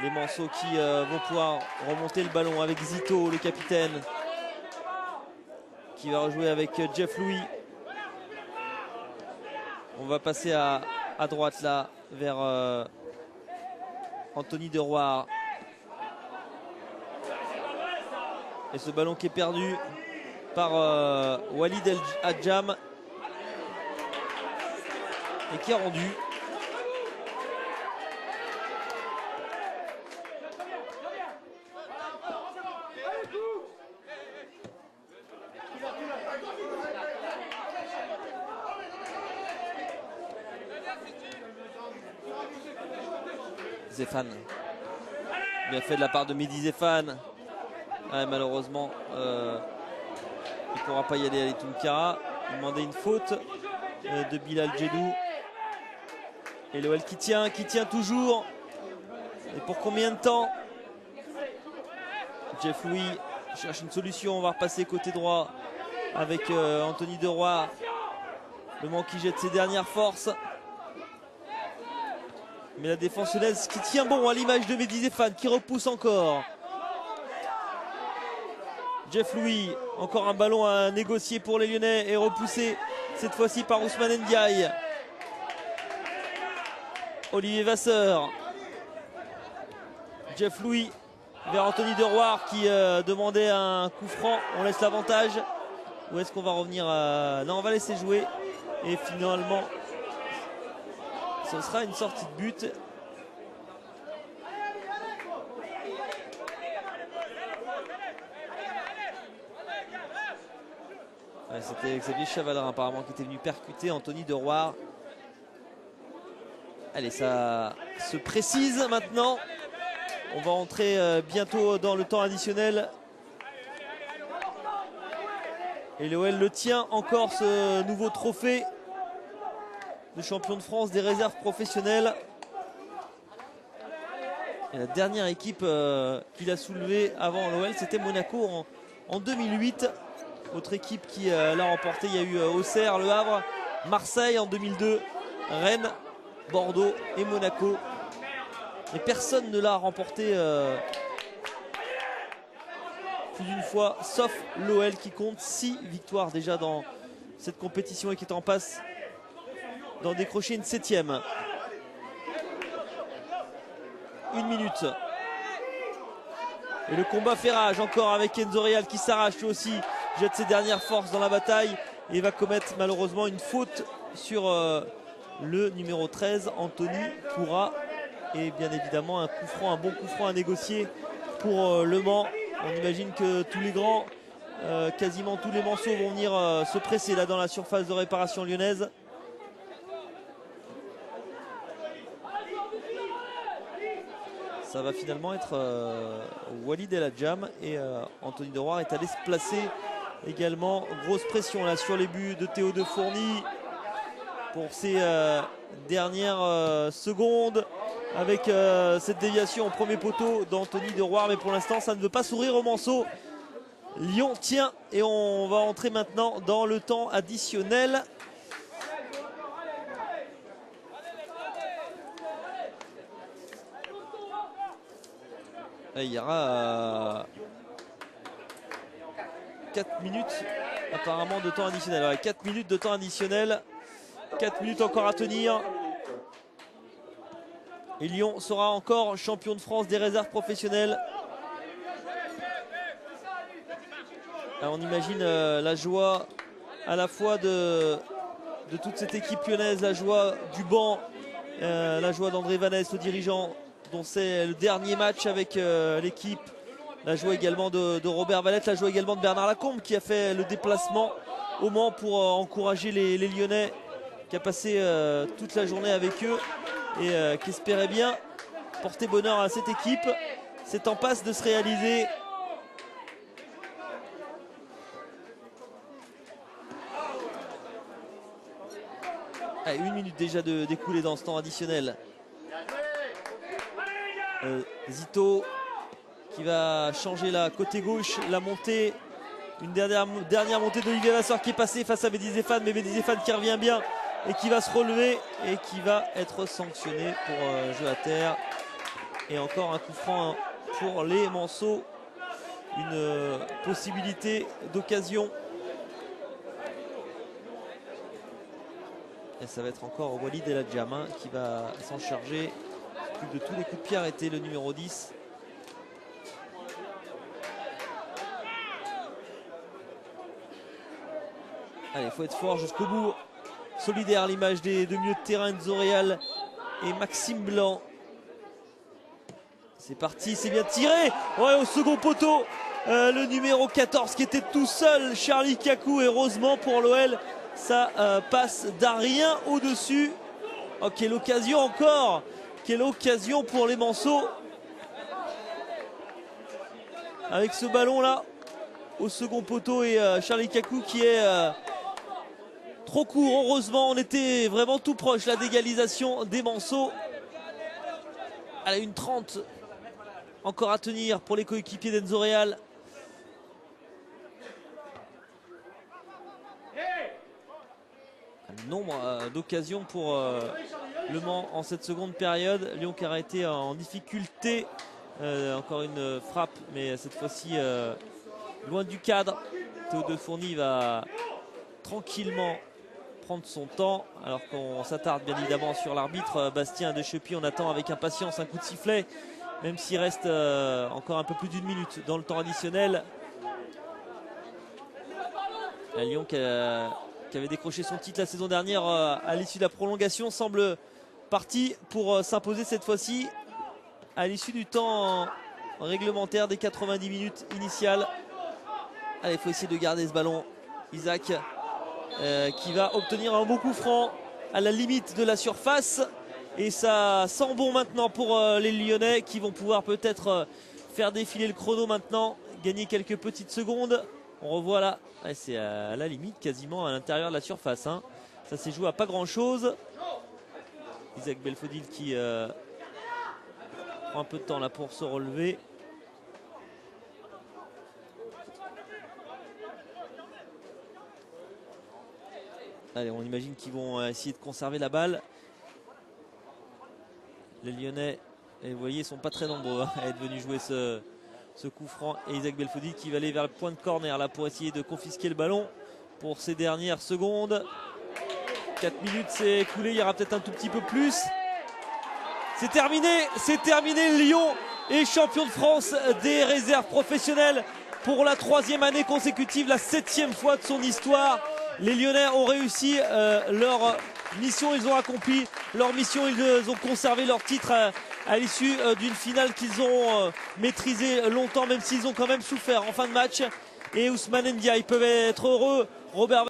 Les Manceaux qui vont pouvoir remonter le ballon avec Zito, le capitaine, qui va rejouer avec Jeff Louis. On va passer à droite là, vers Anthony De Roire. Et ce ballon qui est perdu par Walid El Hadjam et qui est rendu. Zéphane. Bien fait de la part de Mehdi Zéphane. Ouais, malheureusement, il ne pourra pas y aller à l'Etoumkara. Il demandait une faute de Bilal Djedou. Et l'OL qui tient toujours. Et pour combien de temps? Jeff Louis cherche une solution. On va repasser côté droit avec Anthony De Roire. Le Mans qui jette ses dernières forces. Mais la défense lyonnaise qui tient bon à l'image de Mehdi Zéphane qui repousse encore. Jeff Louis, encore un ballon à négocier pour les Lyonnais et repoussé cette fois-ci par Ousmane Ndiaye. Olivier Vasseur. Jeff Louis vers Anthony De Roire qui demandait un coup franc. On laisse l'avantage. Ou est-ce qu'on va revenir Non, on va laisser jouer. Et finalement, ce sera une sortie de but. Ouais, c'était Xavier Chavalrin apparemment qui était venu percuter Anthony De Roire. Allez, ça se précise maintenant. On va entrer bientôt dans le temps additionnel. Et l'OL le tient encore, ce nouveau trophée de champion de France des réserves professionnelles. Et la dernière équipe qu'il a soulevée avant l'OL, c'était Monaco en 2008. Autre équipe qui l'a remporté, il y a eu Auxerre, Le Havre, Marseille en 2002, Rennes, Bordeaux et Monaco. Et personne ne l'a remporté plus d'une fois, sauf l'OL qui compte 6 victoires déjà dans cette compétition et qui est en passe d'en décrocher une 7e. 1 minute. Et le combat fait rage encore avec Enzo Real qui s'arrache lui aussi, jette ses dernières forces dans la bataille et va commettre malheureusement une faute sur le numéro 13, Anthony Toura. Et bien évidemment un coup franc, un bon coup franc à négocier pour Le Mans. On imagine que tous les grands, quasiment tous les Manceaux vont venir se presser là dans la surface de réparation lyonnaise. Ça va finalement être Walid El Hadjam et Anthony De Roire est allé se placer également. Grosse pression là sur les buts de Théo de Fourny pour ces dernières secondes avec cette déviation au premier poteau d'Anthony De Roire. Mais pour l'instant ça ne veut pas sourire aux Manceaux. Lyon tient et on va entrer maintenant dans le temps additionnel. Il y aura 4 minutes apparemment de temps additionnel. Ouais, 4 minutes de temps additionnel. 4 minutes encore à tenir. Et Lyon sera encore champion de France des réserves professionnelles. Alors on imagine la joie à la fois de toute cette équipe lyonnaise, la joie du banc, la joie d'André Vanès, le dirigeant, dont c'est le dernier match avec l'équipe. La joie également de Robert Valette, la joie également de Bernard Lacombe qui a fait le déplacement au Mans pour encourager les Lyonnais, qui a passé toute la journée avec eux et qui espérait bien porter bonheur à cette équipe. C'est en passe de se réaliser. Allez, 1 minute déjà d'écouler dans ce temps additionnel. Zito qui va changer la côté gauche, la montée, une dernière montée d'Olivier Vasseur qui est passé face à Mehdi Zéphane, mais Mehdi Zéphane qui revient bien et qui va se relever et qui va être sanctionné pour jeu à terre. Et encore un coup franc pour les Manceaux. Une possibilité d'occasion. Et ça va être encore Walid El Adjam qui va s'en charger. Plus de tous les coups de pied arrêtés, le numéro 10. Allez, il faut être fort jusqu'au bout. Solidaire à l'image des deux milieux de terrain, Enzo Real et Maxime Blanc. C'est parti, c'est bien tiré. Ouais, au second poteau, le numéro 14 qui était tout seul, Charlie Kakou. Et heureusement pour l'OL, ça passe d'un rien au-dessus. Oh, quelle occasion encore. Quelle occasion pour les Manceaux. Avec ce ballon là, au second poteau et Charlie Kakou qui est trop court. Heureusement, on était vraiment tout proche là d'égalisation des Manceaux. Allez, une 30 encore à tenir pour les coéquipiers d'Enzo Real. Un nombre d'occasions pour Le Mans en cette seconde période. Lyon qui a été en difficulté. Encore une frappe, mais cette fois-ci loin du cadre. Théo De Fourny va tranquillement prendre son temps, alors qu'on s'attarde bien évidemment sur l'arbitre Bastien Deschepy. On attend avec impatience un coup de sifflet, même s'il reste encore un peu plus d'une minute dans le temps additionnel. Lyon qui avait décroché son titre la saison dernière à l'issue de la prolongation semble parti pour s'imposer cette fois-ci à l'issue du temps réglementaire des 90 minutes initiales. Allez, il faut essayer de garder ce ballon. Isaac qui va obtenir un beau coup franc à la limite de la surface. Et ça sent bon maintenant pour les Lyonnais qui vont pouvoir peut-être faire défiler le chrono maintenant, gagner quelques petites secondes. On revoit là, c'est à la limite quasiment à l'intérieur de la surface. Ça s'est joué à pas grand-chose. Isaac Belfodil qui prend un peu de temps là pour se relever. Allez, on imagine qu'ils vont essayer de conserver la balle. Les Lyonnais, et vous voyez, sont pas très nombreux à être venus jouer ce coup franc. Et Isaac Belfodil qui va aller vers le point de corner là pour essayer de confisquer le ballon pour ces dernières secondes. 4 minutes c'est écoulé, il y aura peut-être un tout petit peu plus. C'est terminé, Lyon est champion de France des réserves professionnelles pour la 3e année consécutive, la 7e fois de son histoire. Les Lyonnais ont réussi leur mission, ils ont accompli leur mission, ils ont conservé leur titre à l'issue d'une finale qu'ils ont maîtrisée longtemps, même s'ils ont quand même souffert en fin de match. Et Ousmane Ndiaye, ils peuvent être heureux. Robert